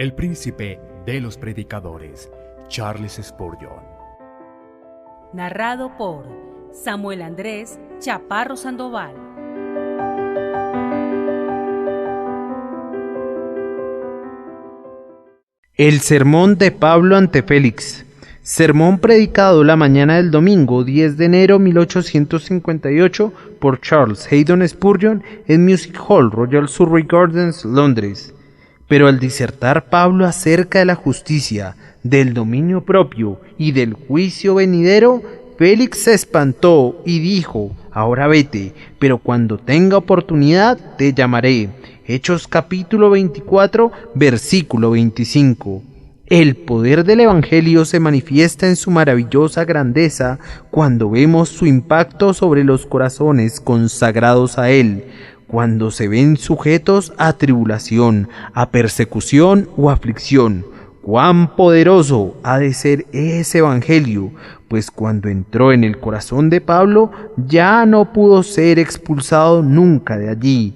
el príncipe de los predicadores, Charles Spurgeon. Narrado por Samuel Andrés Chaparro Sandoval. El sermón de Pablo ante Félix. Sermón predicado la mañana del domingo 10 de enero 1858 por Charles Haddon Spurgeon en Music Hall, Royal Surrey Gardens, Londres. Pero al disertar Pablo acerca de la justicia, del dominio propio y del juicio venidero, Félix se espantó y dijo: ahora vete, pero cuando tenga oportunidad te llamaré. Hechos capítulo 24, versículo 25. El poder del Evangelio se manifiesta en su maravillosa grandeza cuando vemos su impacto sobre los corazones consagrados a él, cuando se ven sujetos a tribulación, a persecución o aflicción. ¡Cuán poderoso ha de ser ese Evangelio! Pues cuando entró en el corazón de Pablo, ya no pudo ser expulsado nunca de allí.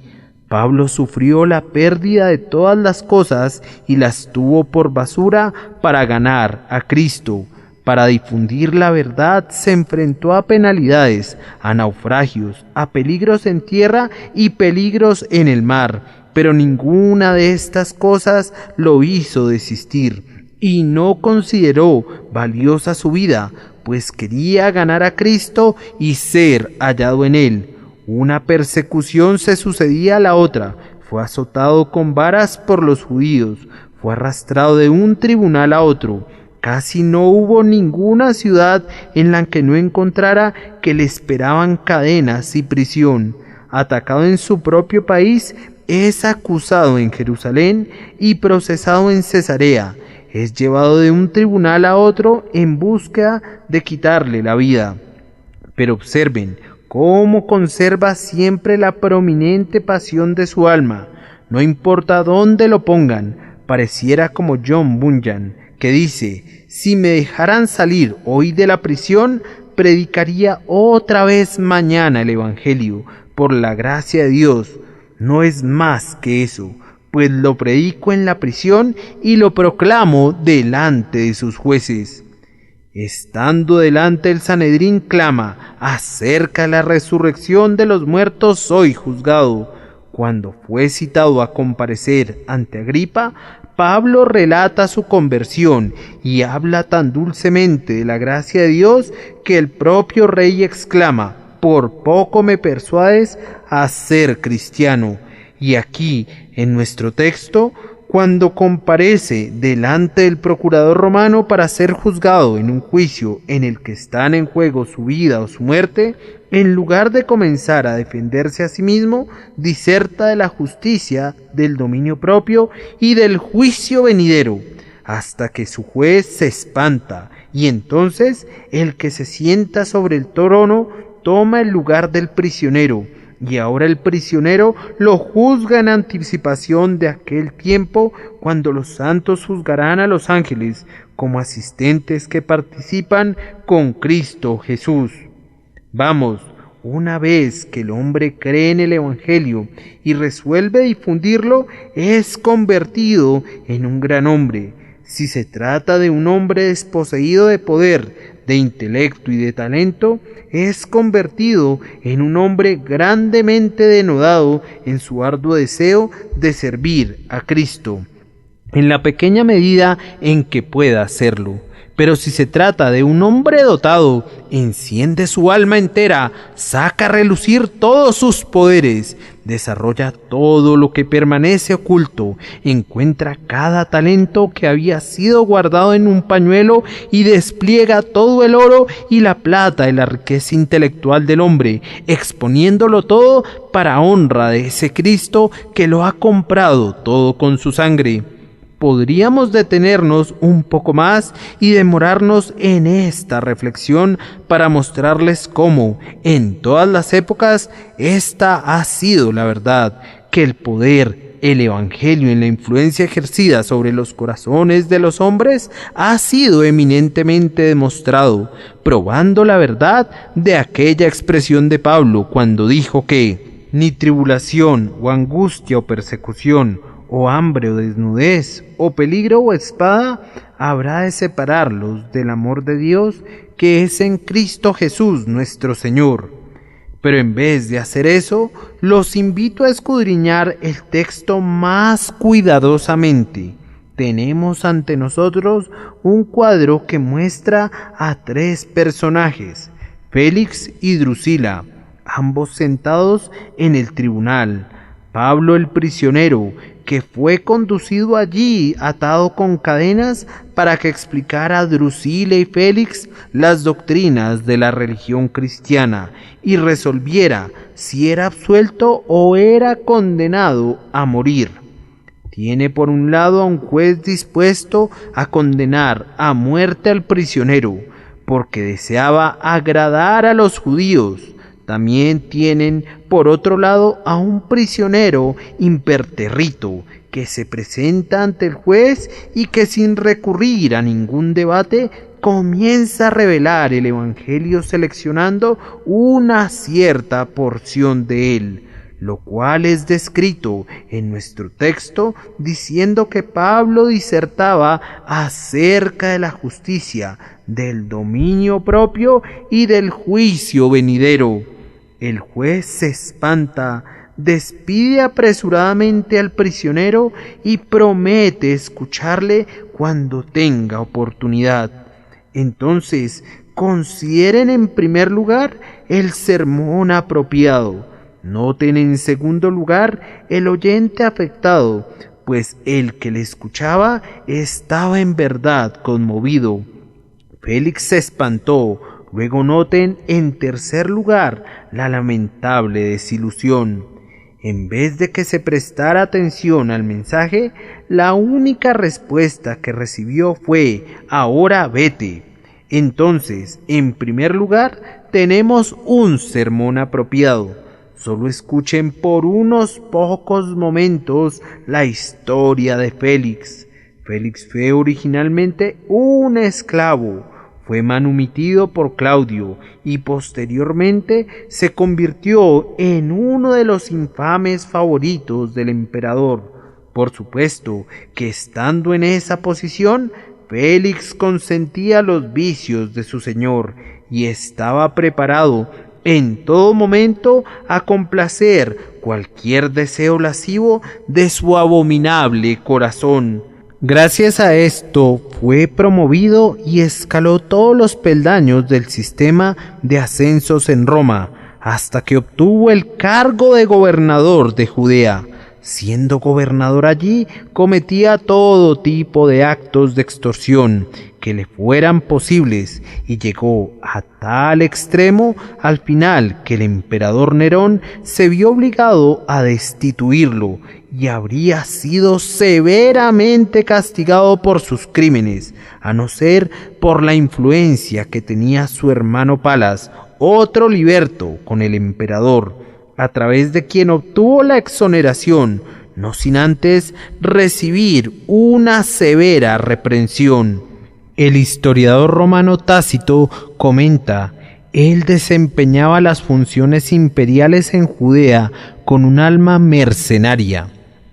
Pablo sufrió la pérdida de todas las cosas y las tuvo por basura para ganar a Cristo. Para difundir la verdad se enfrentó a penalidades, a naufragios, a peligros en tierra y peligros en el mar, pero ninguna de estas cosas lo hizo desistir y no consideró valiosa su vida, pues quería ganar a Cristo y ser hallado en él. Una persecución se sucedía a la otra. Fue azotado con varas por los judíos, fue arrastrado de un tribunal a otro. Casi no hubo ninguna ciudad en la que no encontrara que le esperaban cadenas y prisión. Atacado en su propio país, es acusado en Jerusalén y procesado en Cesarea. Es llevado de un tribunal a otro en búsqueda de quitarle la vida. Pero observen cómo conserva siempre la prominente pasión de su alma. No importa dónde lo pongan, pareciera como John Bunyan, que dice: si me dejaran salir hoy de la prisión, predicaría otra vez mañana el Evangelio, por la gracia de Dios. No es más que eso, pues lo predico en la prisión y lo proclamo delante de sus jueces. Estando delante del Sanedrín clama: acerca de la resurrección de los muertos soy juzgado. Cuando fue citado a comparecer ante Agripa, Pablo relata su conversión y habla tan dulcemente de la gracia de Dios que el propio rey exclama: por poco me persuades a ser cristiano. Y aquí, en nuestro texto, cuando comparece delante del procurador romano para ser juzgado en un juicio en el que están en juego su vida o su muerte, en lugar de comenzar a defenderse a sí mismo, diserta de la justicia, del dominio propio y del juicio venidero, hasta que su juez se espanta, y entonces el que se sienta sobre el trono toma el lugar del prisionero, y ahora el prisionero lo juzga en anticipación de aquel tiempo cuando los santos juzgarán a los ángeles como asistentes que participan con Cristo Jesús. Vamos, una vez que el hombre cree en el Evangelio y resuelve difundirlo, es convertido en un gran hombre. Si se trata de un hombre desposeído de poder, de intelecto y de talento, es convertido en un hombre grandemente denodado en su arduo deseo de servir a Cristo, en la pequeña medida en que pueda hacerlo. Pero si se trata de un hombre dotado, enciende su alma entera, saca a relucir todos sus poderes, desarrolla todo lo que permanece oculto, encuentra cada talento que había sido guardado en un pañuelo y despliega todo el oro y la plata de la riqueza intelectual del hombre, exponiéndolo todo para honra de ese Cristo que lo ha comprado todo con su sangre. Podríamos detenernos un poco más y demorarnos en esta reflexión para mostrarles cómo, en todas las épocas, esta ha sido la verdad, que el poder, el Evangelio en la influencia ejercida sobre los corazones de los hombres ha sido eminentemente demostrado, probando la verdad de aquella expresión de Pablo cuando dijo que ni tribulación o angustia o persecución o hambre o desnudez, o peligro o espada, habrá de separarlos del amor de Dios que es en Cristo Jesús nuestro Señor. Pero en vez de hacer eso, los invito a escudriñar el texto más cuidadosamente. Tenemos ante nosotros un cuadro que muestra a tres personajes, Félix y Drusila, ambos sentados en el tribunal. Pablo el prisionero, que fue conducido allí atado con cadenas para que explicara a Drusila y Félix las doctrinas de la religión cristiana y resolviera si era absuelto o era condenado a morir. Tiene por un lado a un juez dispuesto a condenar a muerte al prisionero, porque deseaba agradar a los judíos. También tienen por otro lado a un prisionero imperterrito que se presenta ante el juez y que sin recurrir a ningún debate comienza a revelar el evangelio seleccionando una cierta porción de él, lo cual es descrito en nuestro texto diciendo que Pablo disertaba acerca de la justicia, del dominio propio y del juicio venidero. El juez se espanta, despide apresuradamente al prisionero y promete escucharle cuando tenga oportunidad. Entonces, consideren en primer lugar el sermón apropiado. Noten en segundo lugar el oyente afectado, pues el que le escuchaba estaba en verdad conmovido. Félix se espantó. Luego noten en tercer lugar la lamentable desilusión. En vez de que se prestara atención al mensaje, la única respuesta que recibió fue: ahora vete. Entonces, en primer lugar, tenemos un sermón apropiado. Solo escuchen por unos pocos momentos la historia de Félix. Félix fue originalmente un esclavo. Fue manumitido por Claudio y posteriormente se convirtió en uno de los infames favoritos del emperador. Por supuesto que estando en esa posición, Félix consentía los vicios de su señor y estaba preparado en todo momento a complacer cualquier deseo lascivo de su abominable corazón. Gracias a esto fue promovido y escaló todos los peldaños del sistema de ascensos en Roma, hasta que obtuvo el cargo de gobernador de Judea. Siendo gobernador allí, cometía todo tipo de actos de extorsión que le fueran posibles y llegó a tal extremo al final que el emperador Nerón se vio obligado a destituirlo y habría sido severamente castigado por sus crímenes, a no ser por la influencia que tenía su hermano Palas, otro liberto, con el emperador, a través de quien obtuvo la exoneración, no sin antes recibir una severa reprensión. El historiador romano Tácito comenta: él desempeñaba las funciones imperiales en Judea con un alma mercenaria.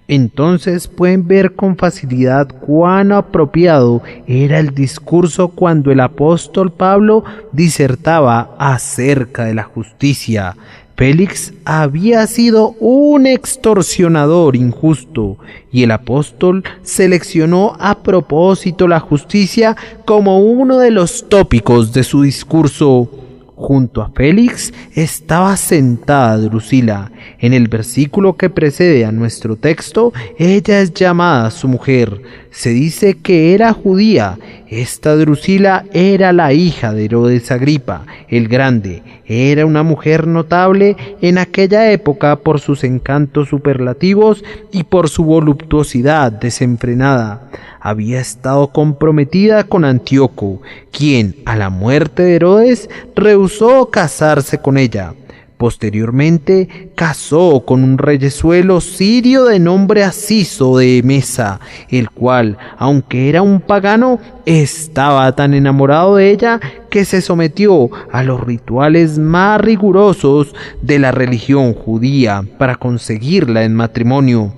Entonces pueden ver con facilidad cuán apropiado era el discurso cuando el apóstol Pablo disertaba acerca de la justicia. Félix había sido un extorsionador injusto y el apóstol seleccionó a propósito la justicia como uno de los tópicos de su discurso. Junto a Félix estaba sentada Drusila. En el versículo que precede a nuestro texto, ella es llamada su mujer. Se dice que era judía. Esta Drusila era la hija de Herodes Agripa, el Grande. Era una mujer notable en aquella época por sus encantos superlativos y por su voluptuosidad desenfrenada. Había estado comprometida con Antíoco, quien, a la muerte de Herodes, rehusó casarse con ella. Posteriormente casó con un reyezuelo sirio de nombre Asiso de Emesa, el cual, aunque era un pagano, estaba tan enamorado de ella que se sometió a los rituales más rigurosos de la religión judía para conseguirla en matrimonio.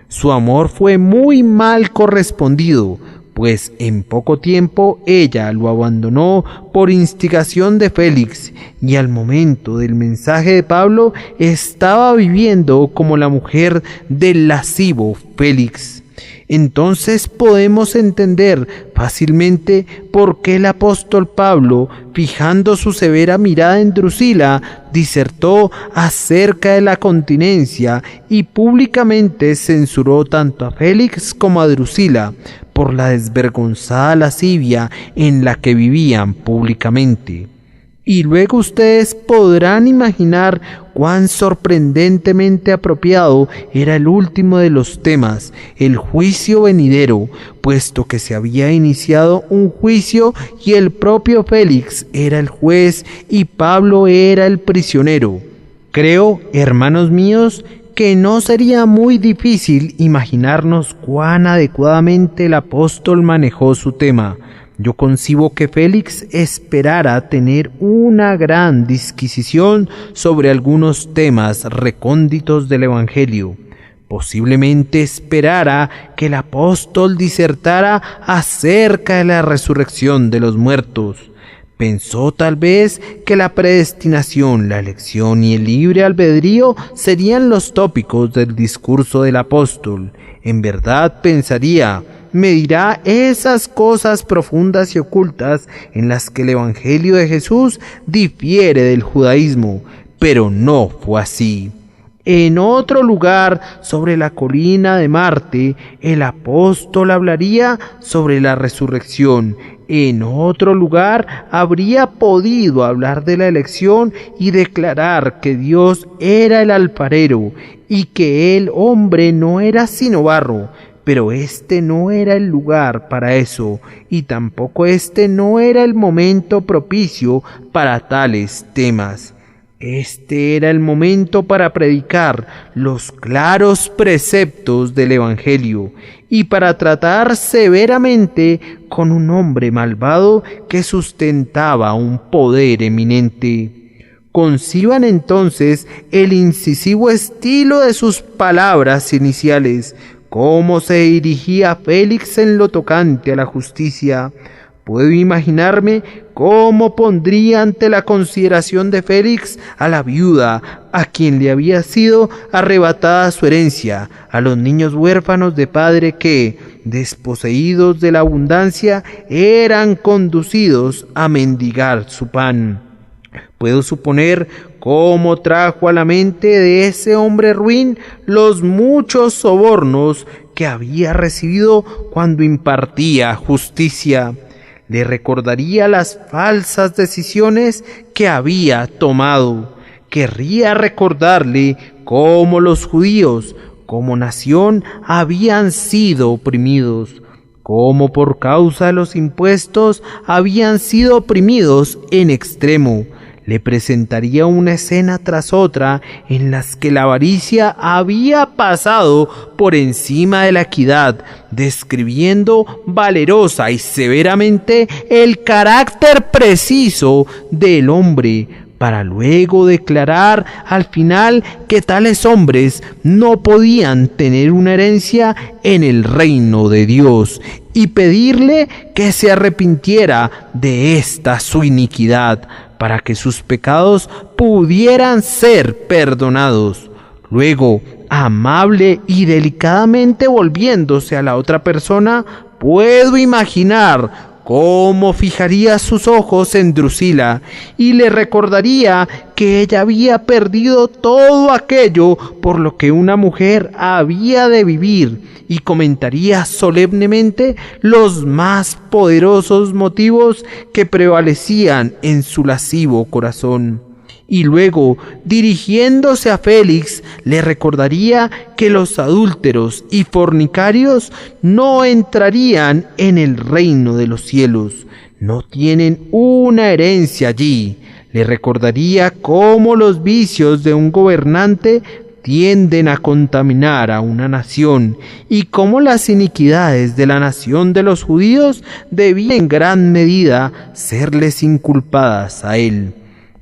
Su amor fue muy mal correspondido, pues en poco tiempo ella lo abandonó por instigación de Félix, y al momento del mensaje de Pablo estaba viviendo como la mujer del lascivo Félix. Entonces podemos entender fácilmente por qué el apóstol Pablo, fijando su severa mirada en Drusila, disertó acerca de la continencia y públicamente censuró tanto a Félix como a Drusila por la desvergonzada lascivia en la que vivían públicamente. Y luego ustedes podrán imaginar cuán sorprendentemente apropiado era el último de los temas, el juicio venidero, puesto que se había iniciado un juicio y el propio Félix era el juez y Pablo era el prisionero. Creo, hermanos míos, que no sería muy difícil imaginarnos cuán adecuadamente el apóstol manejó su tema. Yo concibo que Félix esperara tener una gran disquisición sobre algunos temas recónditos del Evangelio. Posiblemente esperara que el apóstol disertara acerca de la resurrección de los muertos. Pensó tal vez que la predestinación, la elección y el libre albedrío serían los tópicos del discurso del apóstol. En verdad pensaría: me dirá esas cosas profundas y ocultas en las que el Evangelio de Jesús difiere del judaísmo, pero no fue así. En otro lugar, sobre la colina de Marte, el apóstol hablaría sobre la resurrección. En otro lugar, habría podido hablar de la elección y declarar que Dios era el alfarero y que el hombre no era sino barro. Pero este no era el lugar para eso, y tampoco este no era el momento propicio para tales temas. Este era el momento para predicar los claros preceptos del Evangelio y para tratar severamente con un hombre malvado que sustentaba un poder eminente. Conciban entonces el incisivo estilo de sus palabras iniciales, cómo se dirigía Félix en lo tocante a la justicia. Puedo imaginarme cómo pondría ante la consideración de Félix a la viuda a quien le había sido arrebatada su herencia, a los niños huérfanos de padre que, desposeídos de la abundancia, eran conducidos a mendigar su pan. Puedo suponer cómo trajo a la mente de ese hombre ruin los muchos sobornos que había recibido cuando impartía justicia. Le recordaría las falsas decisiones que había tomado. Querría recordarle cómo los judíos, como nación, habían sido oprimidos, cómo por causa de los impuestos habían sido oprimidos en extremo. Le presentaría una escena tras otra en las que la avaricia había pasado por encima de la equidad, describiendo valerosa y severamente el carácter preciso del hombre, para luego declarar al final que tales hombres no podían tener una herencia en el reino de Dios, y pedirle que se arrepintiera de esta su iniquidad, para que sus pecados pudieran ser perdonados. Luego, amable y delicadamente volviéndose a la otra persona, puedo imaginar cómo fijaría sus ojos en Drusila y le recordaría que ella había perdido todo aquello por lo que una mujer había de vivir, y comentaría solemnemente los más poderosos motivos que prevalecían en su lascivo corazón. Y luego, dirigiéndose a Félix, le recordaría que los adúlteros y fornicarios no entrarían en el reino de los cielos, no tienen una herencia allí. Le recordaría cómo los vicios de un gobernante tienden a contaminar a una nación, y cómo las iniquidades de la nación de los judíos debían en gran medida serles inculpadas a él.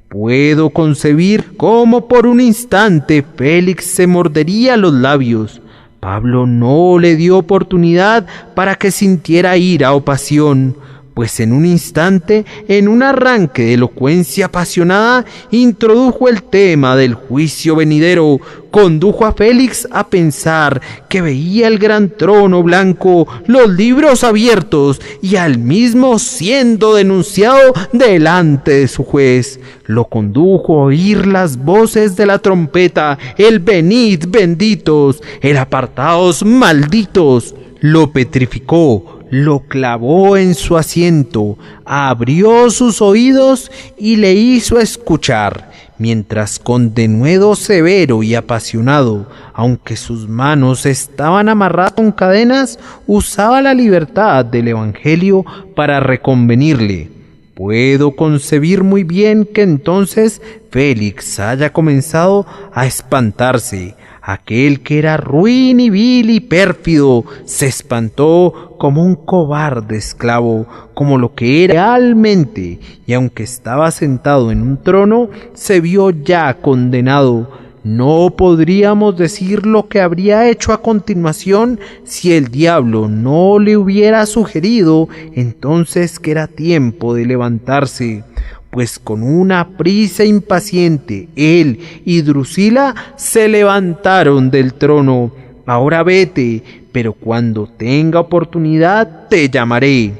Puedo concebir cómo por un instante Félix se mordería los labios Pablo no le dio oportunidad para que sintiera ira o pasión, pues en un instante, en un arranque de elocuencia apasionada, introdujo el tema del juicio venidero, condujo a Félix a pensar que veía el gran trono blanco, los libros abiertos y al mismo siendo denunciado delante de su juez. Lo condujo a oír las voces de la trompeta, el venid benditos, el apartaos malditos. Lo petrificó, lo clavó en su asiento, abrió sus oídos y le hizo escuchar, mientras con denuedo severo y apasionado, aunque sus manos estaban amarradas con cadenas, usaba la libertad del Evangelio para reconvenirle. Puedo concebir muy bien que entonces Félix haya comenzado a espantarse. Aquel que era ruin y vil y pérfido se espantó como un cobarde esclavo, como lo que era realmente, y aunque estaba sentado en un trono, se vio ya condenado. No podríamos decir lo que habría hecho a continuación si el diablo no le hubiera sugerido entonces que era tiempo de levantarse. Pues con una prisa impaciente, él y Drusila se levantaron del trono. Ahora vete, pero cuando tenga oportunidad te llamaré.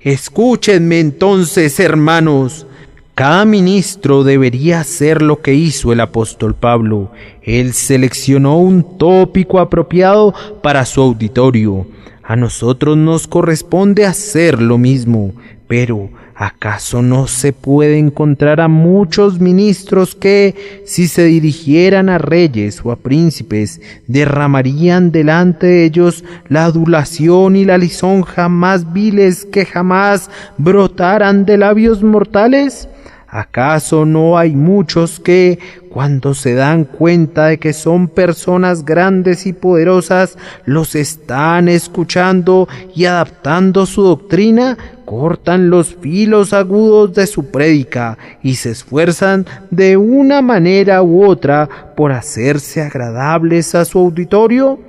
Escúchenme entonces, hermanos. Cada ministro debería hacer lo que hizo el apóstol Pablo. Él seleccionó un tópico apropiado para su auditorio. A nosotros nos corresponde hacer lo mismo, pero ¿acaso no se puede encontrar a muchos ministros que, si se dirigieran a reyes o a príncipes, derramarían delante de ellos la adulación y la lisonja más viles que jamás brotaran de labios mortales? ¿Acaso no hay muchos que, cuando se dan cuenta de que son personas grandes y poderosas, los están escuchando y adaptando su doctrina, cortan los filos agudos de su prédica y se esfuerzan de una manera u otra por hacerse agradables a su auditorio?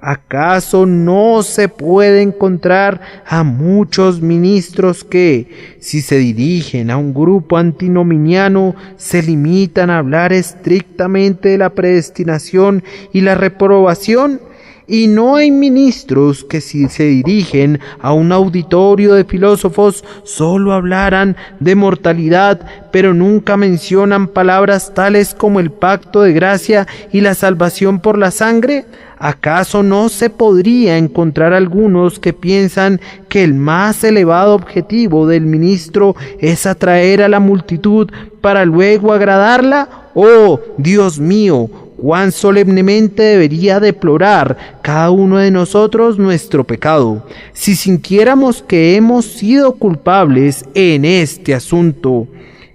¿Acaso no se puede encontrar a muchos ministros que, si se dirigen a un grupo antinominiano, se limitan a hablar estrictamente de la predestinación y la reprobación? Y no hay ministros que, si se dirigen a un auditorio de filósofos, solo hablaran de mortalidad, pero nunca mencionan palabras tales como el pacto de gracia y la salvación por la sangre. ¿Acaso no se podría encontrar algunos que piensan que el más elevado objetivo del ministro es atraer a la multitud para luego agradarla? ¡Oh, Dios mío! Cuán solemnemente debería deplorar cada uno de nosotros nuestro pecado, si sintiéramos que hemos sido culpables en este asunto.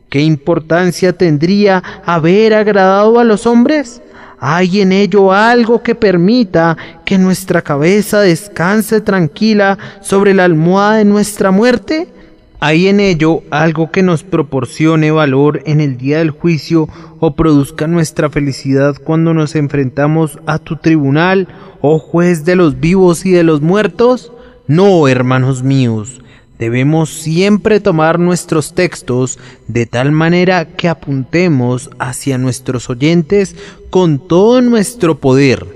¿Qué importancia tendría haber agradado a los hombres? ¿Hay en ello algo que permita que nuestra cabeza descanse tranquila sobre la almohada de nuestra muerte? ¿Hay en ello algo que nos proporcione valor en el día del juicio o produzca nuestra felicidad cuando nos enfrentamos a tu tribunal, oh juez de los vivos y de los muertos? No, hermanos míos, debemos siempre tomar nuestros textos de tal manera que apuntemos hacia nuestros oyentes con todo nuestro poder.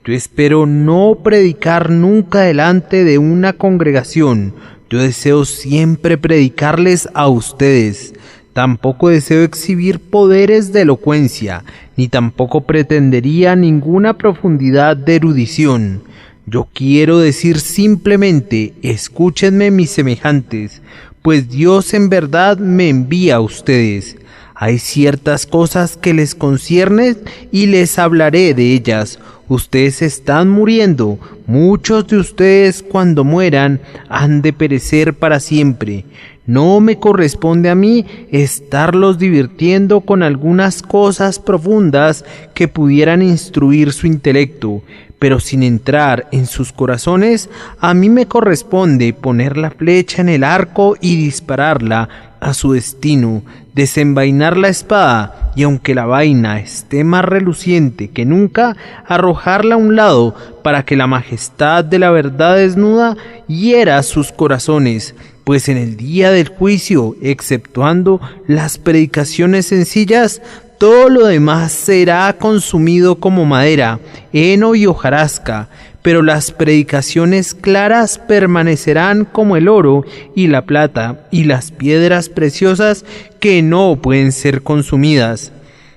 Yo espero no predicar nunca delante de una congregación. Yo deseo siempre predicarles a ustedes. Tampoco deseo exhibir poderes de elocuencia, ni tampoco pretendería ninguna profundidad de erudición. Yo quiero decir simplemente, escúchenme mis semejantes, pues Dios en verdad me envía a ustedes. Hay ciertas cosas que les conciernen y les hablaré de ellas. Ustedes están muriendo. Muchos de ustedes, cuando mueran, han de perecer para siempre. No me corresponde a mí estarlos divirtiendo con algunas cosas profundas que pudieran instruir su intelecto, pero sin entrar en sus corazones. A mí me corresponde poner la flecha en el arco y dispararla a su destino, desenvainar la espada y aunque la vaina esté más reluciente que nunca, arrojarla a un lado para que la majestad de la verdad desnuda hiera sus corazones, pues en el día del juicio, exceptuando las predicaciones sencillas, todo lo demás será consumido como madera, heno y hojarasca, pero las predicaciones claras permanecerán como el oro y la plata y las piedras preciosas que no pueden ser consumidas.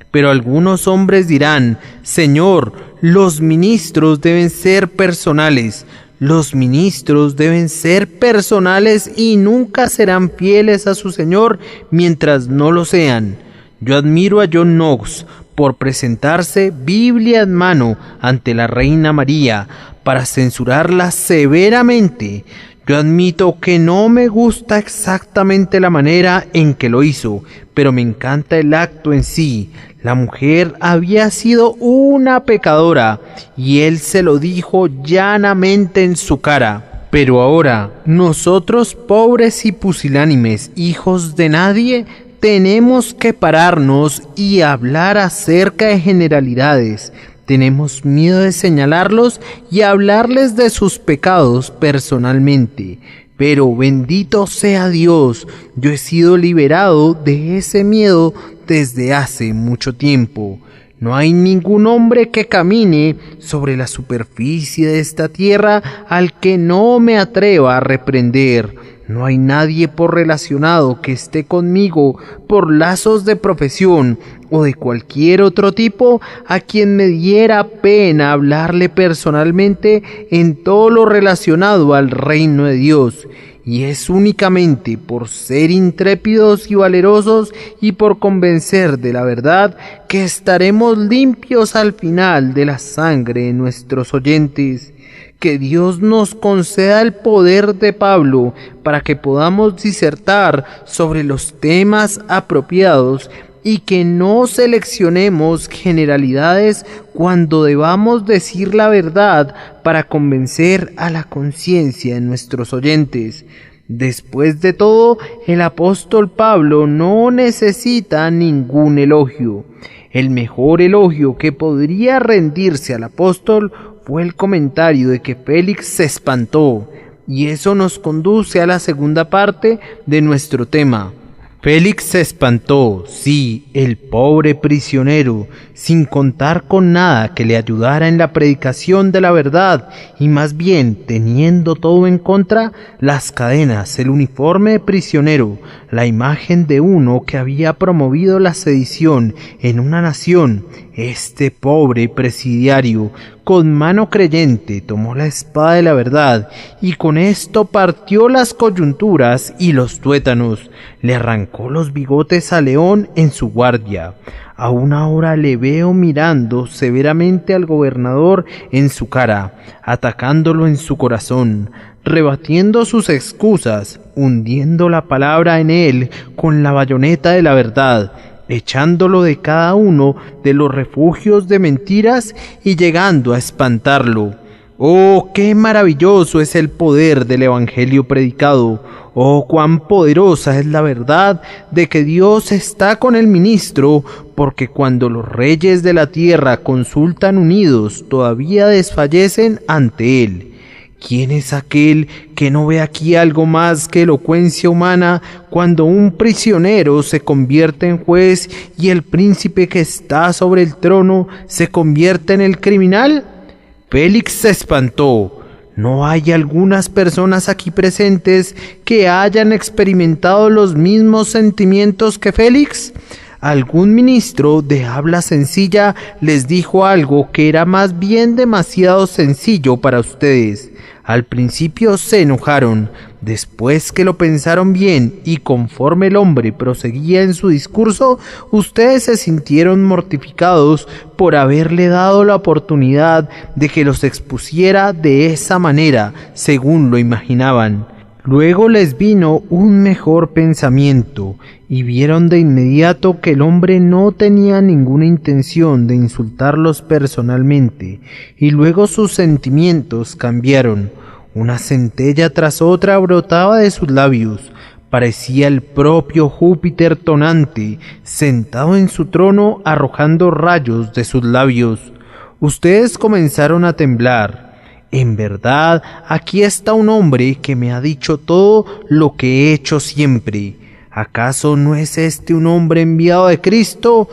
Pero algunos hombres dirán: Señor, los ministros deben ser personales. Los ministros deben ser personales y nunca serán fieles a su Señor mientras no lo sean. Yo admiro a John Knox por presentarse Biblia en mano ante la Reina María para censurarla severamente. Yo admito que no me gusta exactamente la manera en que lo hizo, pero me encanta el acto en sí. La mujer había sido una pecadora y él se lo dijo llanamente en su cara. Pero ahora, nosotros pobres y pusilánimes, hijos de nadie, tenemos que pararnos y hablar acerca de generalidades. Tenemos miedo de señalarlos y hablarles de sus pecados personalmente. Pero bendito sea Dios, yo he sido liberado de ese miedo desde hace mucho tiempo. No hay ningún hombre que camine sobre la superficie de esta tierra al que no me atreva a reprender. No hay nadie por relacionado que esté conmigo por lazos de profesión o de cualquier otro tipo a quien me diera pena hablarle personalmente en todo lo relacionado al reino de Dios. Y es únicamente por ser intrépidos y valerosos y por convencer de la verdad que estaremos limpios al final de la sangre de nuestros oyentes. Que Dios nos conceda el poder de Pablo para que podamos disertar sobre los temas apropiados y que no seleccionemos generalidades cuando debamos decir la verdad para convencer a la conciencia de nuestros oyentes. Después de todo, el apóstol Pablo no necesita ningún elogio. El mejor elogio que podría rendirse al apóstol fue el comentario de que Félix se espantó, y eso nos conduce a la segunda parte de nuestro tema. Félix se espantó, sí, el pobre prisionero, sin contar con nada que le ayudara en la predicación de la verdad, y más bien teniendo todo en contra: las cadenas, el uniforme de prisionero, la imagen de uno que había promovido la sedición en una nación. Este pobre presidiario, con mano creyente, tomó la espada de la verdad, y con esto partió las coyunturas y los tuétanos, le arrancó los bigotes a León en su guardia. Aún ahora le veo mirando severamente al gobernador en su cara, atacándolo en su corazón, rebatiendo sus excusas, hundiendo la palabra en él con la bayoneta de la verdad, echándolo de cada uno de los refugios de mentiras y llegando a espantarlo. ¡Oh, qué maravilloso es el poder del evangelio predicado! ¡Oh, cuán poderosa es la verdad de que Dios está con el ministro! Porque cuando los reyes de la tierra consultan unidos, todavía desfallecen ante él. ¿Quién es aquel que no ve aquí algo más que elocuencia humana cuando un prisionero se convierte en juez y el príncipe que está sobre el trono se convierte en el criminal? Félix se espantó. ¿No hay algunas personas aquí presentes que hayan experimentado los mismos sentimientos que Félix? Algún ministro de habla sencilla les dijo algo que era más bien demasiado sencillo para ustedes. Al principio se enojaron, después que lo pensaron bien y conforme el hombre proseguía en su discurso, ustedes se sintieron mortificados por haberle dado la oportunidad de que los expusiera de esa manera, según lo imaginaban. Luego les vino un mejor pensamiento y vieron de inmediato que el hombre no tenía ninguna intención de insultarlos personalmente, y luego sus sentimientos cambiaron. Una centella tras otra brotaba de sus labios. Parecía el propio Júpiter tonante, sentado en su trono arrojando rayos de sus labios. Ustedes comenzaron a temblar. En verdad, aquí está un hombre que me ha dicho todo lo que he hecho siempre. ¿Acaso no es este un hombre enviado de Cristo?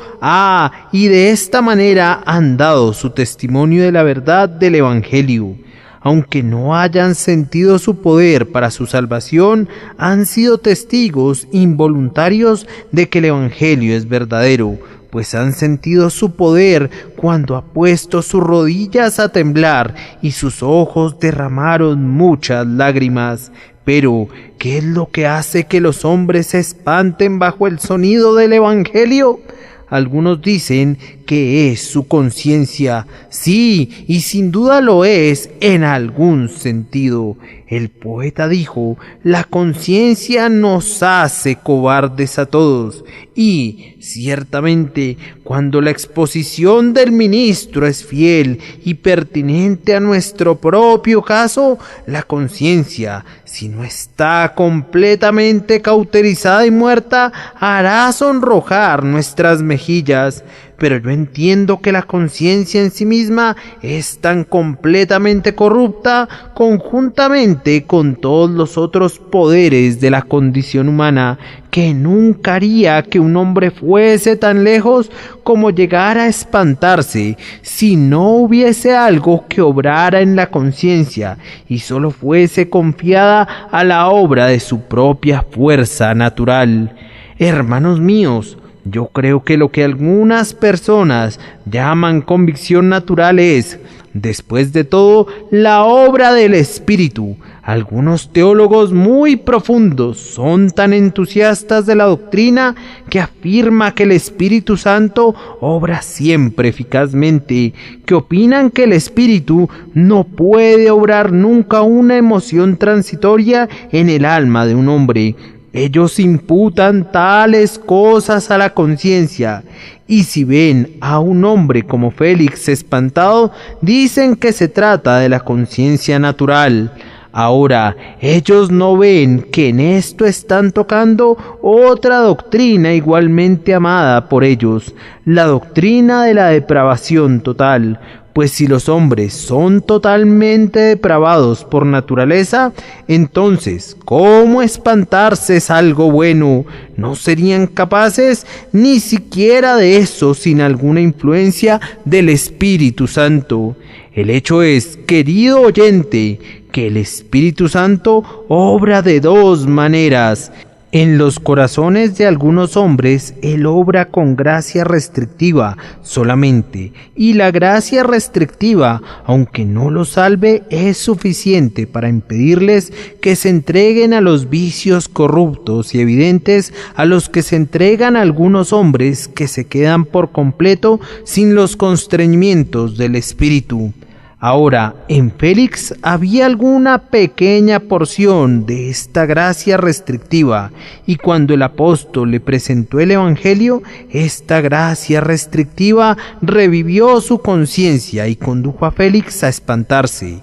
Y de esta manera han dado su testimonio de la verdad del Evangelio. Aunque no hayan sentido su poder para su salvación, han sido testigos involuntarios de que el Evangelio es verdadero, pues han sentido su poder cuando ha puesto sus rodillas a temblar y sus ojos derramaron muchas lágrimas. Pero, ¿qué es lo que hace que los hombres se espanten bajo el sonido del Evangelio? Algunos dicen que es su conciencia. Sí, y sin duda lo es en algún sentido. El poeta dijo: la conciencia nos hace cobardes a todos. Y, ciertamente, cuando la exposición del ministro es fiel y pertinente a nuestro propio caso, la conciencia, si no está completamente cauterizada y muerta, hará sonrojar nuestras mejillas. Pero yo entiendo que la conciencia en sí misma es tan completamente corrupta, conjuntamente con todos los otros poderes de la condición humana, que nunca haría que un hombre fuese tan lejos como llegar a espantarse si no hubiese algo que obrara en la conciencia y solo fuese confiada a la obra de su propia fuerza natural. Hermanos míos, yo creo que lo que algunas personas llaman convicción natural es, después de todo, la obra del Espíritu. Algunos teólogos muy profundos son tan entusiastas de la doctrina que afirma que el Espíritu Santo obra siempre eficazmente, que opinan que el Espíritu no puede obrar nunca una emoción transitoria en el alma de un hombre. Ellos imputan tales cosas a la conciencia, y si ven a un hombre como Félix espantado, dicen que se trata de la conciencia natural. Ahora, ellos no ven que en esto están tocando otra doctrina igualmente amada por ellos, la doctrina de la depravación total. Pues si los hombres son totalmente depravados por naturaleza, entonces, ¿cómo espantarse es algo bueno? No serían capaces ni siquiera de eso sin alguna influencia del Espíritu Santo. El hecho es, querido oyente, que el Espíritu Santo obra de dos maneras. En los corazones de algunos hombres, Él obra con gracia restrictiva solamente, y la gracia restrictiva, aunque no los salve, es suficiente para impedirles que se entreguen a los vicios corruptos y evidentes a los que se entregan algunos hombres que se quedan por completo sin los constreñimientos del Espíritu. Ahora, en Félix había alguna pequeña porción de esta gracia restrictiva, y cuando el apóstol le presentó el Evangelio, esta gracia restrictiva revivió su conciencia y condujo a Félix a espantarse.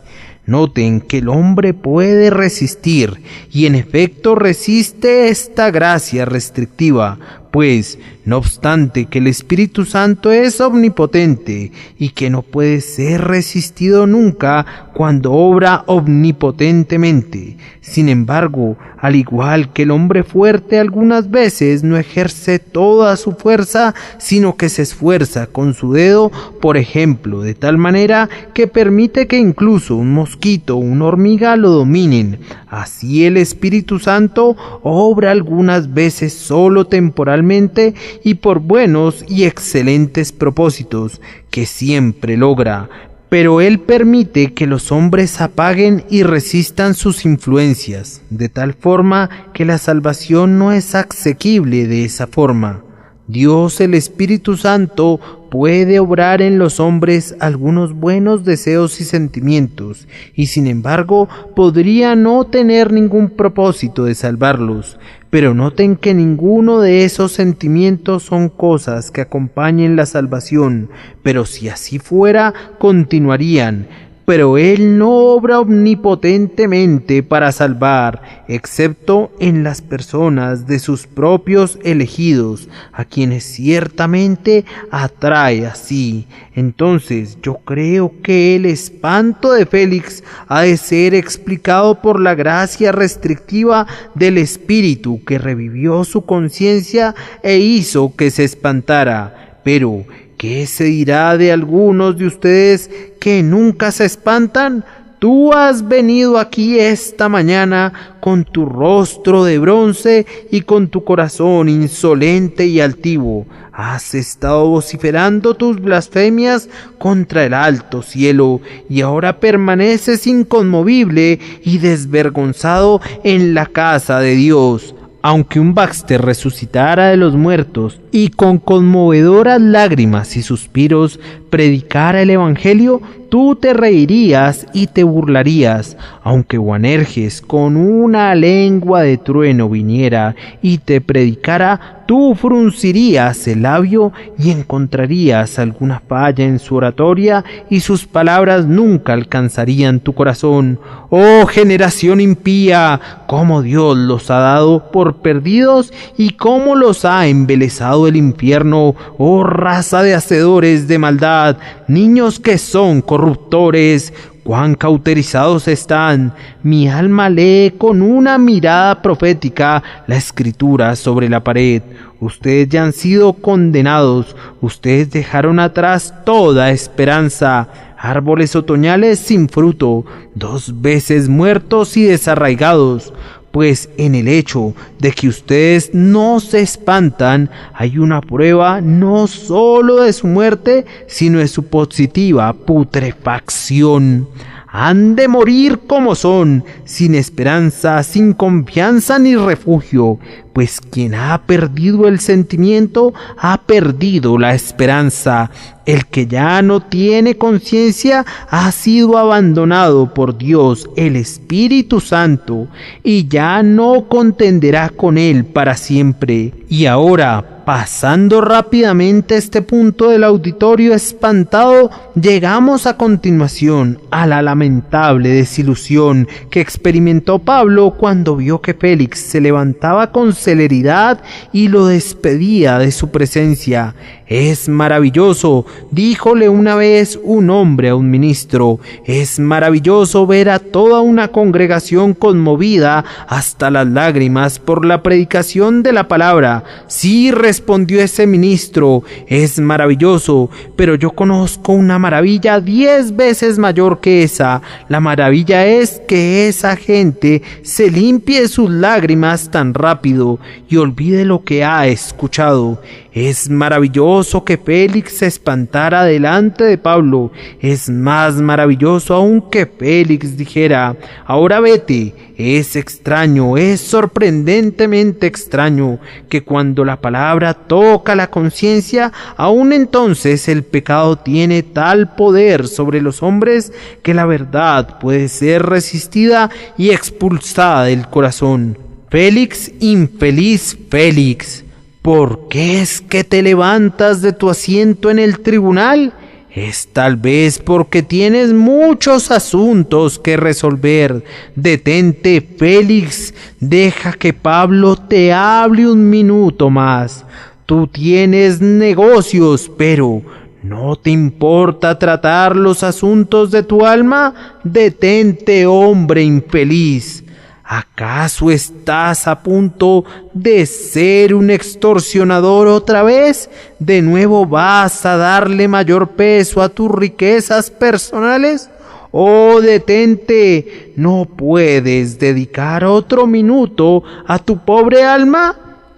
Noten que el hombre puede resistir, y en efecto resiste esta gracia restrictiva, pues, no obstante que el Espíritu Santo es omnipotente y que no puede ser resistido nunca cuando obra omnipotentemente. Sin embargo, al igual que el hombre fuerte algunas veces no ejerce toda su fuerza, sino que se esfuerza con su dedo, por ejemplo, de tal manera que permite que incluso un mosquito o una hormiga lo dominen. Así el Espíritu Santo obra algunas veces solo temporalmente y por buenos y excelentes propósitos que siempre logra, pero Él permite que los hombres apaguen y resistan sus influencias, de tal forma que la salvación no es asequible de esa forma. Dios, el Espíritu Santo, puede obrar en los hombres algunos buenos deseos y sentimientos, y sin embargo podría no tener ningún propósito de salvarlos. Pero noten que ninguno de esos sentimientos son cosas que acompañen la salvación, pero si así fuera, continuarían. pero Él no obra omnipotentemente para salvar, excepto en las personas de sus propios elegidos, a quienes ciertamente atrae así. Entonces yo creo que el espanto de Félix ha de ser explicado por la gracia restrictiva del Espíritu que revivió su conciencia e hizo que se espantara. Pero ¿qué se dirá de algunos de ustedes que nunca se espantan? Tú has venido aquí esta mañana con tu rostro de bronce y con tu corazón insolente y altivo. Has estado vociferando tus blasfemias contra el alto cielo y ahora permaneces inconmovible y desvergonzado en la casa de Dios. Aunque un Baxter resucitara de los muertos y con conmovedoras lágrimas y suspiros predicara el Evangelio, tú te reirías y te burlarías. Aunque Boanerges con una lengua de trueno viniera y te predicara, tú fruncirías el labio y encontrarías alguna falla en su oratoria y sus palabras nunca alcanzarían tu corazón. ¡Oh generación impía! Cómo Dios los ha dado por perdidos y cómo los ha embelesado el infierno. ¡Oh raza de hacedores de maldad! Niños que son corruptores. ¡Cuán cauterizados están! Mi alma lee con una mirada profética la escritura sobre la pared. Ustedes ya han sido condenados. Ustedes dejaron atrás toda esperanza. Árboles otoñales sin fruto, 2 veces muertos y desarraigados. Pues en el hecho de que ustedes no se espantan, hay una prueba no solo de su muerte, sino de su positiva putrefacción. Han de morir como son, sin esperanza, sin confianza ni refugio, pues quien ha perdido el sentimiento, ha perdido la esperanza. El que ya no tiene conciencia ha sido abandonado por Dios, el Espíritu Santo, y ya no contenderá con él para siempre. Y ahora, pasando rápidamente este punto del auditorio espantado, llegamos a continuación a la lamentable desilusión que experimentó Pablo cuando vio que Félix se levantaba con celeridad y lo despedía de su presencia. Es maravilloso, díjole una vez un hombre a un ministro, es maravilloso ver a toda una congregación conmovida hasta las lágrimas por la predicación de la palabra. Sí, respondió ese ministro, es maravilloso, pero yo conozco una maravilla 10 veces mayor que esa. La maravilla es que esa gente se limpie sus lágrimas tan rápido y olvide lo que ha escuchado. Es maravilloso que Félix se espantara delante de Pablo. Es más maravilloso aún que Félix dijera: ahora vete. Es extraño, es sorprendentemente extraño que cuando la palabra toca la conciencia, aún entonces el pecado tiene tal poder sobre los hombres que la verdad puede ser resistida y expulsada del corazón. Félix, infeliz Félix, ¿por qué es que te levantas de tu asiento en el tribunal? Es tal vez porque tienes muchos asuntos que resolver. Detente, Félix, deja que Pablo te hable un minuto más. Tú tienes negocios, pero ¿no te importa tratar los asuntos de tu alma? Detente, hombre infeliz. ¿Acaso estás a punto de ser un extorsionador otra vez? ¿De nuevo vas a darle mayor peso a tus riquezas personales? ¡Oh, detente! ¿No puedes dedicar otro minuto a tu pobre alma?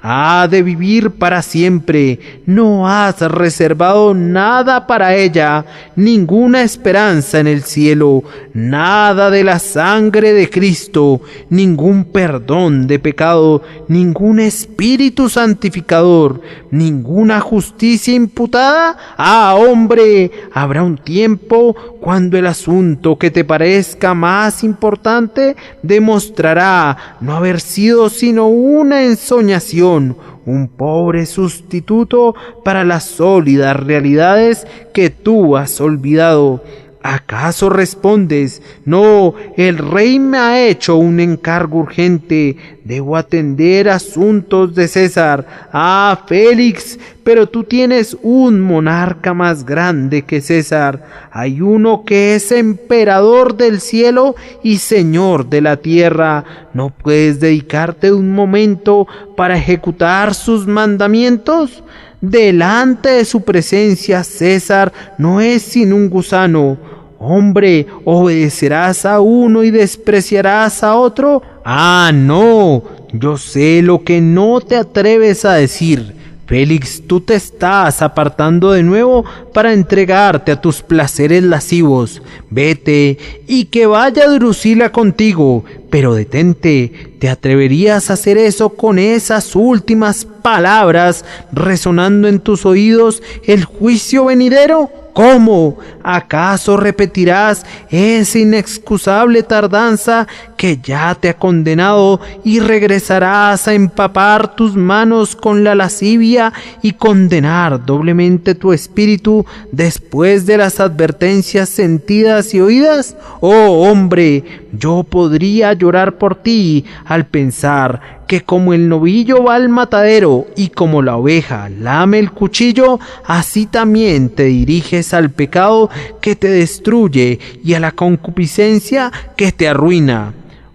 Ha de vivir para siempre. No has reservado nada para ella, ninguna esperanza en el cielo, nada de la sangre de Cristo, ningún perdón de pecado, ningún espíritu santificador, ninguna justicia imputada. ¡Ah, hombre! Habrá un tiempo cuando el asunto que te parezca más importante demostrará no haber sido sino una ensoñación, un pobre sustituto para las sólidas realidades que tú has olvidado. ¿Acaso respondes? No, el rey me ha hecho un encargo urgente. Debo atender asuntos de César. Ah, Félix, pero tú tienes un monarca más grande que César. Hay uno que es emperador del cielo y señor de la tierra. ¿No puedes dedicarte un momento para ejecutar sus mandamientos? Delante de su presencia, César no es sino un gusano. Hombre, ¿obedecerás a uno y despreciarás a otro? Ah, no, yo sé lo que no te atreves a decir. Félix, tú te estás apartando de nuevo para entregarte a tus placeres lascivos. Vete y que vaya Drusila contigo, pero detente. ¿Te atreverías a hacer eso con esas últimas palabras resonando en tus oídos el juicio venidero? ¿Cómo? ¿Acaso repetirás esa inexcusable tardanza que ya te ha condenado y regresarás a empapar tus manos con la lascivia y condenar doblemente tu espíritu después de las advertencias sentidas y oídas? Oh hombre, yo podría llorar por ti al pensar que como el novillo va al matadero y como la oveja lame el cuchillo, así también te diriges al pecado que te destruye y a la concupiscencia que te arruina.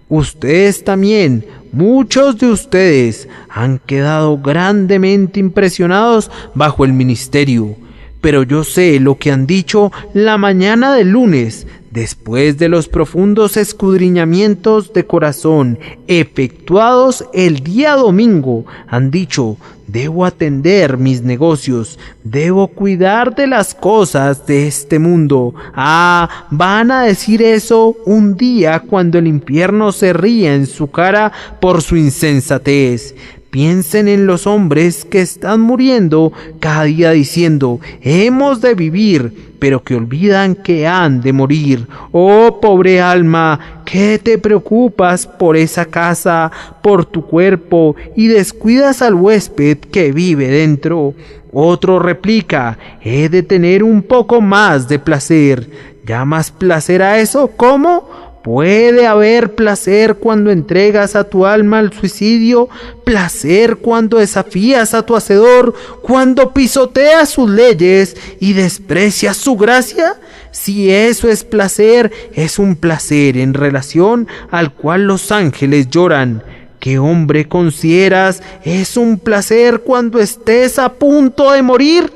Ustedes también, muchos de ustedes, han quedado grandemente impresionados bajo el ministerio. Pero yo sé lo que han dicho la mañana del lunes, después de los profundos escudriñamientos de corazón efectuados el día domingo. Han dicho: debo atender mis negocios, debo cuidar de las cosas de este mundo. Ah, van a decir eso un día cuando el infierno se ría en su cara por su insensatez. Piensen en los hombres que están muriendo cada día diciendo: hemos de vivir, pero que olvidan que han de morir. Oh pobre alma, ¿qué te preocupas por esa casa, por tu cuerpo, y descuidas al huésped que vive dentro? Otro replica: he de tener un poco más de placer. ¿Llamas placer a eso? ¿Cómo? ¿Puede haber placer cuando entregas a tu alma al suicidio? ¿Placer cuando desafías a tu hacedor? ¿Cuando pisoteas sus leyes y desprecias su gracia? Si eso es placer, es un placer en relación al cual los ángeles lloran. ¿Qué hombre consideras es un placer cuando estés a punto de morir?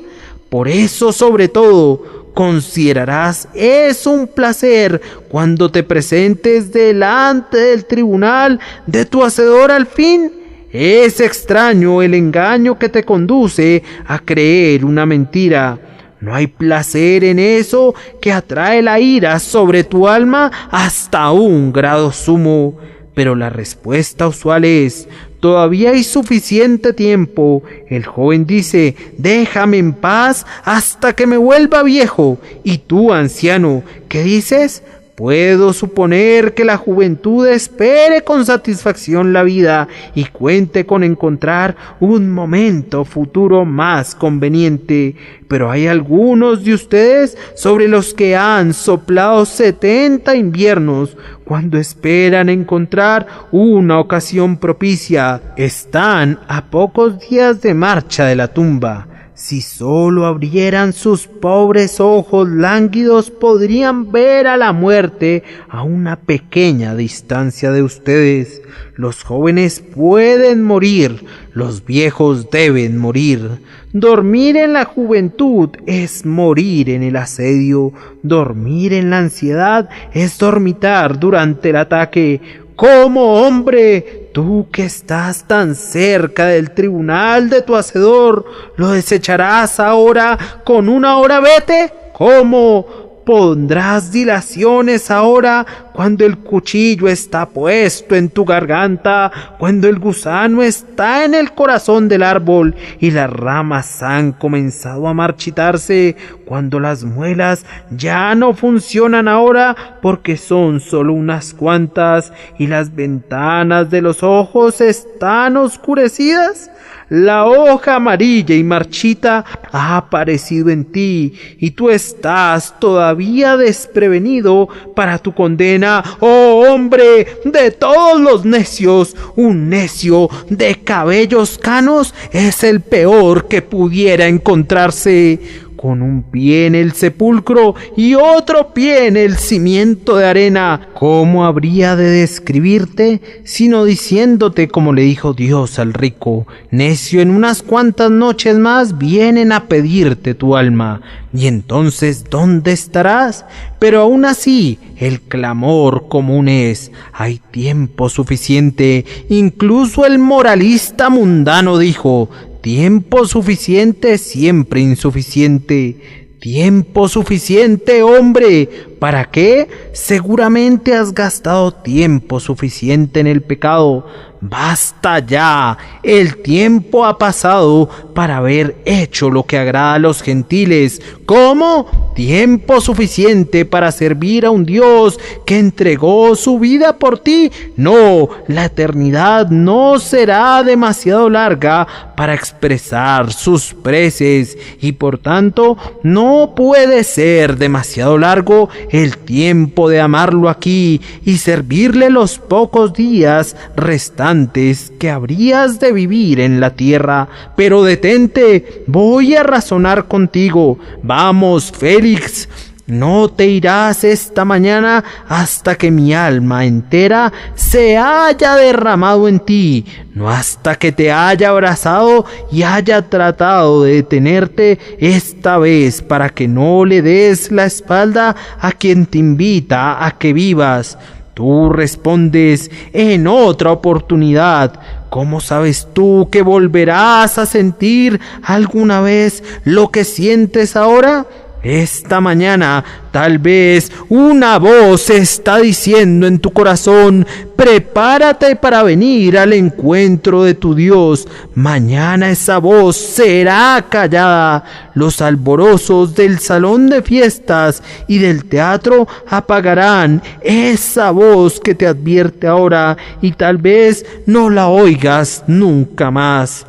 Por eso, sobre todo, considerarás es un placer cuando te presentes delante del tribunal de tu hacedor al fin. Es extraño el engaño que te conduce a creer una mentira. No hay placer en eso que atrae la ira sobre tu alma hasta un grado sumo. Pero la respuesta usual es: todavía hay suficiente tiempo. El joven dice: déjame en paz hasta que me vuelva viejo. Y tú, anciano, ¿qué dices? Puedo suponer que la juventud espere con satisfacción la vida y cuente con encontrar un momento futuro más conveniente. Pero hay algunos de ustedes sobre los que han soplado 70 inviernos. Cuando esperan encontrar una ocasión propicia, están a pocos días de marcha de la tumba. Si sólo abrieran sus pobres ojos lánguidos, podrían ver a la muerte a una pequeña distancia de ustedes. Los jóvenes pueden morir, los viejos deben morir. Dormir en la juventud es morir en el asedio. Dormir en la ansiedad es dormitar durante el ataque. ¿Cómo, hombre? Tú que estás tan cerca del tribunal de tu hacedor, ¿lo desecharás ahora con una hora vete? ¿Cómo? ¿Pondrás dilaciones ahora cuando el cuchillo está puesto en tu garganta, cuando el gusano está en el corazón del árbol y las ramas han comenzado a marchitarse, cuando las muelas ya no funcionan ahora porque son solo unas cuantas y las ventanas de los ojos están oscurecidas? La hoja amarilla y marchita ha aparecido en ti, y tú estás todavía desprevenido para tu condena. ¡Oh hombre de todos los necios! Un necio de cabellos canos es el peor que pudiera encontrarse. Con un pie en el sepulcro y otro pie en el cimiento de arena. ¿Cómo habría de describirte sino diciéndote como le dijo Dios al rico? Necio, en unas cuantas noches más vienen a pedirte tu alma. Y entonces, ¿dónde estarás? Pero aún así, el clamor común es: hay tiempo suficiente. Incluso el moralista mundano dijo: tiempo suficiente, siempre insuficiente. Tiempo suficiente, hombre. ¿Para qué? Seguramente has gastado tiempo suficiente en el pecado. Basta ya. El tiempo ha pasado para haber hecho lo que agrada a los gentiles. ¿Cómo? Tiempo suficiente para servir a un Dios que entregó su vida por ti. No, la eternidad no será demasiado larga para expresar sus preces, y por tanto no puede ser demasiado largo el tiempo de amarlo aquí y servirle los pocos días restantes que habrías de vivir en la tierra. Pero detente, voy a razonar contigo. Vamos, Félix. No te irás esta mañana hasta que mi alma entera se haya derramado en ti, no hasta que te haya abrazado y haya tratado de detenerte esta vez para que no le des la espalda a quien te invita a que vivas. Tú respondes: en otra oportunidad. ¿Cómo sabes tú que volverás a sentir alguna vez lo que sientes ahora? Esta mañana tal vez una voz está diciendo en tu corazón: prepárate para venir al encuentro de tu Dios. Mañana esa voz será callada. Los alborosos del salón de fiestas y del teatro apagarán esa voz que te advierte ahora, y tal vez no la oigas nunca más.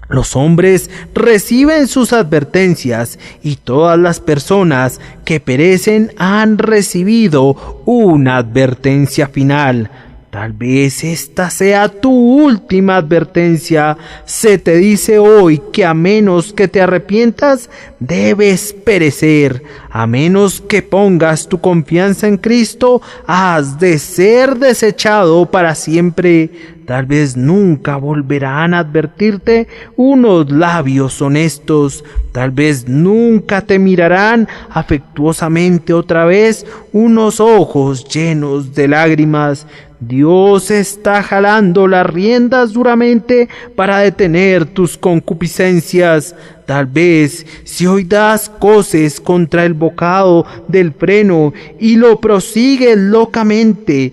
Los hombres reciben sus advertencias, y todas las personas que perecen han recibido una advertencia final. Tal vez esta sea tu última advertencia. Se te dice hoy que a menos que te arrepientas, debes perecer. A menos que pongas tu confianza en Cristo, has de ser desechado para siempre. Tal vez nunca volverán a advertirte unos labios honestos. Tal vez nunca te mirarán afectuosamente otra vez unos ojos llenos de lágrimas. Dios está jalando las riendas duramente para detener tus concupiscencias. Tal vez si hoy das coces contra el bocado del freno y lo prosigues locamente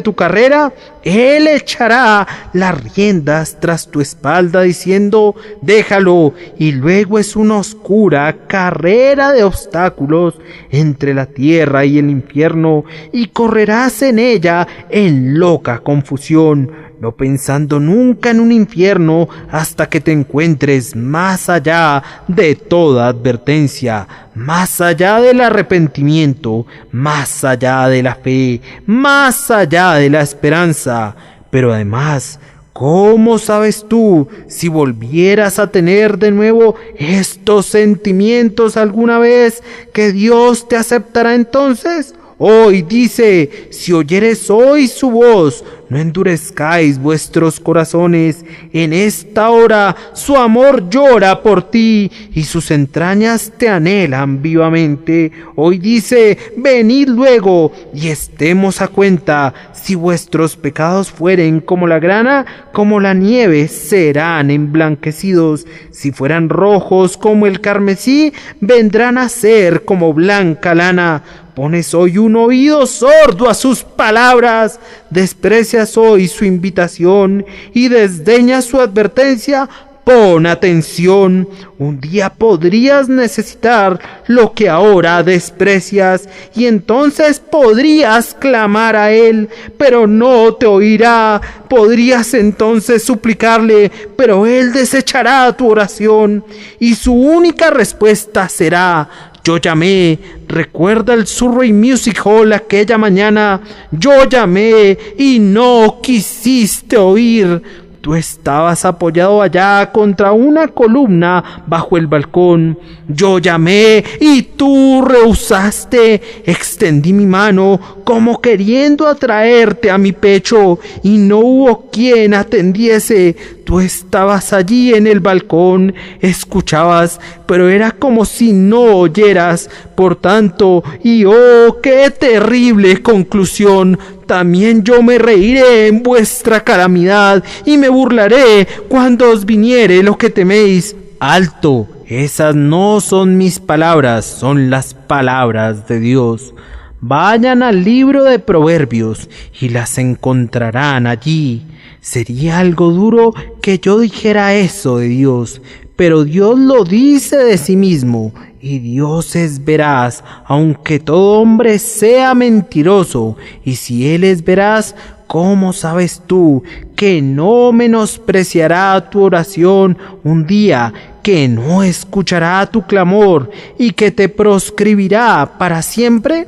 tu carrera, Él echará las riendas tras tu espalda diciendo: déjalo. Y luego es una oscura carrera de obstáculos entre la tierra y el infierno, y correrás en ella en loca confusión, no pensando nunca en un infierno hasta que te encuentres más allá de toda advertencia, más allá del arrepentimiento, más allá de la fe, más allá de la esperanza. Pero además, ¿cómo sabes tú si volvieras a tener de nuevo estos sentimientos alguna vez que Dios te aceptará entonces? Hoy dice: si oyeres hoy su voz, no endurezcáis vuestros corazones. En esta hora su amor llora por ti y sus entrañas te anhelan vivamente. Hoy dice: venid luego y estemos a cuenta. Si vuestros pecados fueren como la grana, como la nieve serán emblanquecidos. Si fueran rojos como el carmesí, vendrán a ser como blanca lana. Pones hoy un oído sordo a sus palabras, desprecias hoy su invitación y desdeñas su advertencia. Pon atención, un día podrías necesitar lo que ahora desprecias, y entonces podrías clamar a Él, pero no te oirá. Podrías entonces suplicarle, pero Él desechará tu oración, y su única respuesta será: yo llamé. Recuerda el Surrey Music Hall aquella mañana. Yo llamé y no quisiste oír. Tú estabas apoyado allá contra una columna bajo el balcón. Yo llamé y tú rehusaste. Extendí mi mano como queriendo atraerte a mi pecho y no hubo quien atendiese. Tú estabas allí en el balcón, escuchabas, pero era como si no oyeras. Por tanto, y oh, qué terrible conclusión, también yo me reiré en vuestra calamidad y me burlaré cuando os viniere lo que teméis. Alto, esas no son mis palabras, son las palabras de Dios. Vayan al libro de Proverbios y las encontrarán allí. Sería algo duro que yo dijera eso de Dios, pero Dios lo dice de sí mismo, y Dios es veraz, aunque todo hombre sea mentiroso. Y si Él es veraz, ¿cómo sabes tú que no menospreciará tu oración un día, que no escuchará tu clamor y que te proscribirá para siempre?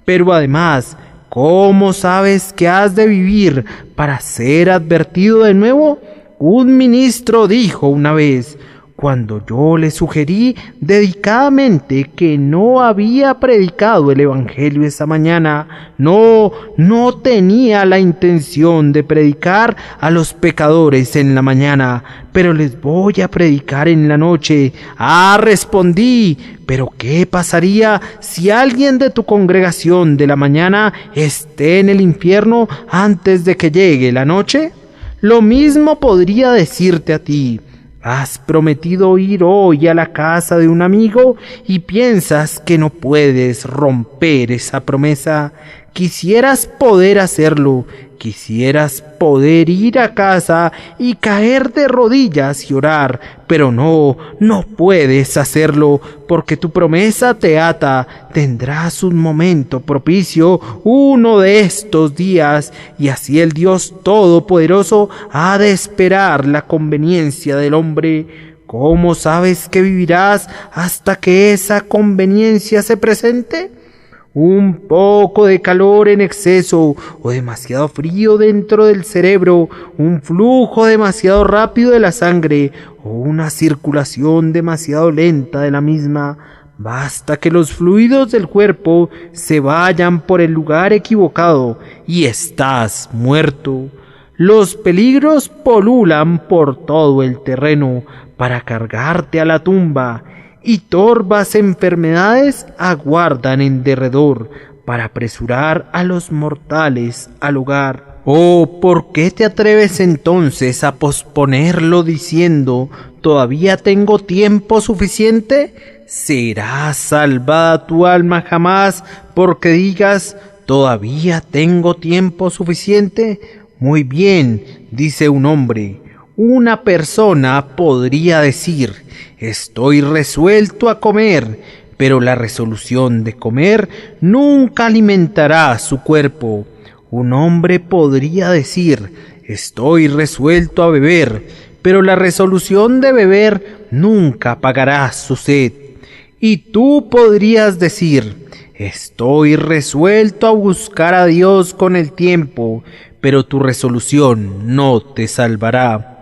Pero además, ¿cómo sabes que has de vivir para ser advertido de nuevo? Un ministro dijo una vez, cuando yo le sugerí dedicadamente que no había predicado el Evangelio esa mañana, no tenía la intención de predicar a los pecadores en la mañana, pero les voy a predicar en la noche. Respondí, pero ¿qué pasaría si alguien de tu congregación de la mañana esté en el infierno antes de que llegue la noche? Lo mismo podría decirte a ti. Has prometido ir hoy a la casa de un amigo y piensas que no puedes romper esa promesa. Quisieras poder hacerlo, quisieras poder ir a casa y caer de rodillas y orar, pero no puedes hacerlo porque tu promesa te ata. Tendrás un momento propicio uno de estos días y así el Dios Todopoderoso ha de esperar la conveniencia del hombre. ¿Cómo sabes que vivirás hasta que esa conveniencia se presente? Un poco de calor en exceso o demasiado frío dentro del cerebro, un flujo demasiado rápido de la sangre o una circulación demasiado lenta de la misma. Basta que los fluidos del cuerpo se vayan por el lugar equivocado y estás muerto. Los peligros polulan por todo el terreno para cargarte a la tumba, y torvas enfermedades aguardan en derredor para apresurar a los mortales al hogar. Oh, ¿por qué te atreves entonces a posponerlo diciendo, todavía tengo tiempo suficiente? ¿Será salvada tu alma jamás porque digas, todavía tengo tiempo suficiente? Muy bien, dice un hombre. Una persona podría decir, estoy resuelto a comer, pero la resolución de comer nunca alimentará su cuerpo. Un hombre podría decir, estoy resuelto a beber, pero la resolución de beber nunca apagará su sed. Y tú podrías decir, estoy resuelto a buscar a Dios con el tiempo, pero tu resolución no te salvará.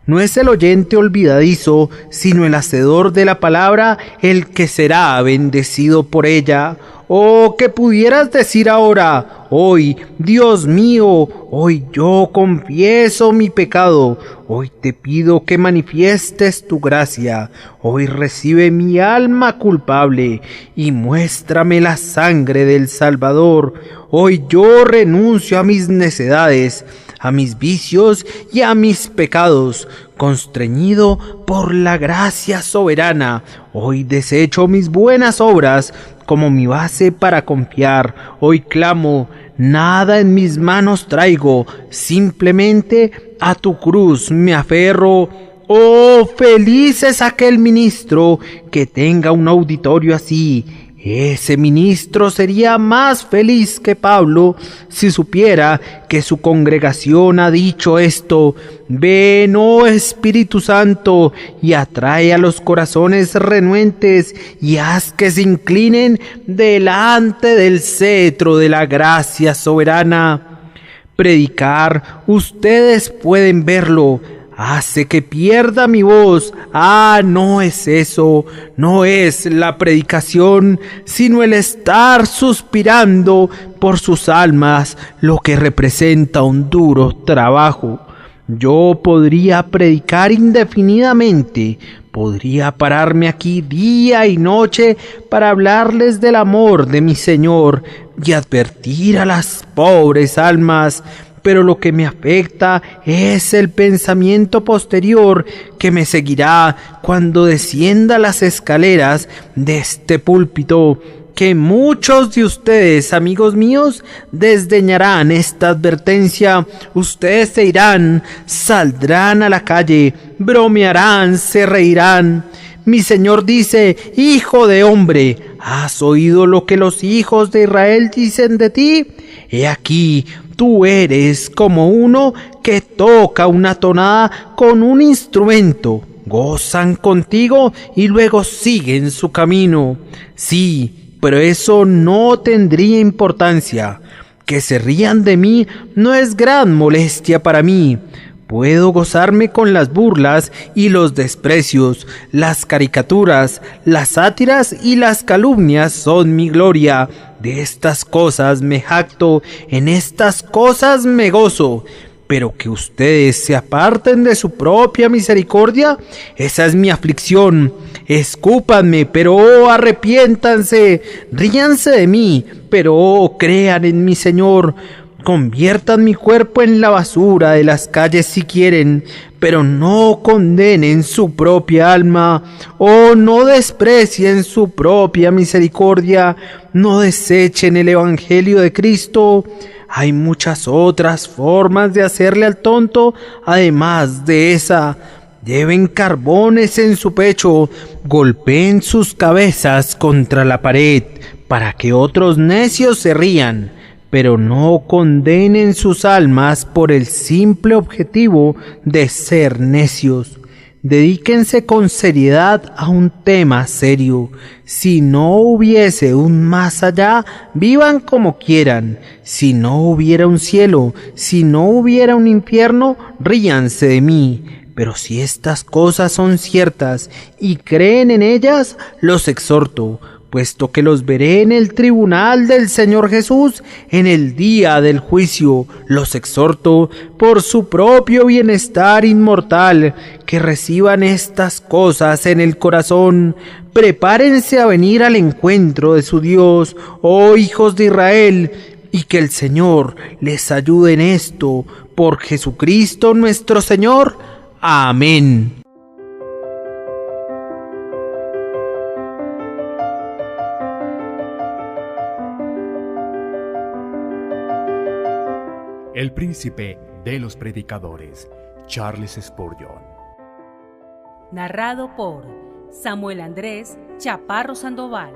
No es el oyente olvidadizo, sino el hacedor de la palabra el que será bendecido por ella. Oh, que pudieras decir ahora, hoy, Dios mío, hoy yo confieso mi pecado, hoy te pido que manifiestes tu gracia, hoy recibe mi alma culpable y muéstrame la sangre del Salvador. Hoy yo renuncio a mis necedades, a mis vicios y a mis pecados, constreñido por la gracia soberana. Hoy desecho mis buenas obras como mi base para confiar. Hoy clamo, nada en mis manos traigo, simplemente a tu cruz me aferro. Oh, feliz es aquel ministro que tenga un auditorio así. Ese ministro sería más feliz que Pablo si supiera que su congregación ha dicho esto: ven, oh Espíritu Santo, y atrae a los corazones renuentes y haz que se inclinen delante del cetro de la gracia soberana. Predicar, ustedes pueden verlo, hace que pierda mi voz. No es eso, no es la predicación, sino el estar suspirando por sus almas, lo que representa un duro trabajo. Yo podría predicar indefinidamente, podría pararme aquí día y noche para hablarles del amor de mi Señor y advertir a las pobres almas, pero lo que me afecta es el pensamiento posterior que me seguirá cuando descienda las escaleras de este púlpito, que muchos de ustedes, amigos míos, desdeñarán esta advertencia. Ustedes se irán, saldrán a la calle, bromearán, se reirán. Mi Señor dice: hijo de hombre, ¿has oído lo que los hijos de Israel dicen de ti? He aquí, tú eres como uno que toca una tonada con un instrumento. Gozan contigo y luego siguen su camino. Sí, pero eso no tendría importancia. Que se rían de mí no es gran molestia para mí. Puedo gozarme con las burlas y los desprecios, las caricaturas, las sátiras y las calumnias son mi gloria. De estas cosas me jacto, en estas cosas me gozo. Pero que ustedes se aparten de su propia misericordia, esa es mi aflicción. Escúpanme, pero arrepiéntanse. Ríanse de mí, pero crean en mi Señor. Conviertan mi cuerpo en la basura de las calles si quieren, pero no condenen su propia alma. No desprecien su propia misericordia, no desechen el evangelio de Cristo. Hay muchas otras formas de hacerle al tonto, además de esa. Lleven carbones en su pecho, golpeen sus cabezas contra la pared, para que otros necios se rían, pero no condenen sus almas por el simple objetivo de ser necios. Dedíquense con seriedad a un tema serio. Si no hubiese un más allá, vivan como quieran. Si no hubiera un cielo, si no hubiera un infierno, ríanse de mí. Pero si estas cosas son ciertas y creen en ellas, los exhorto, puesto que los veré en el tribunal del Señor Jesús en el día del juicio. Los exhorto por su propio bienestar inmortal, que reciban estas cosas en el corazón. Prepárense a venir al encuentro de su Dios, oh hijos de Israel, y que el Señor les ayude en esto, por Jesucristo nuestro Señor. Amén. El príncipe de los predicadores, Charles Spurgeon. Narrado por Samuel Andrés Chaparro Sandoval.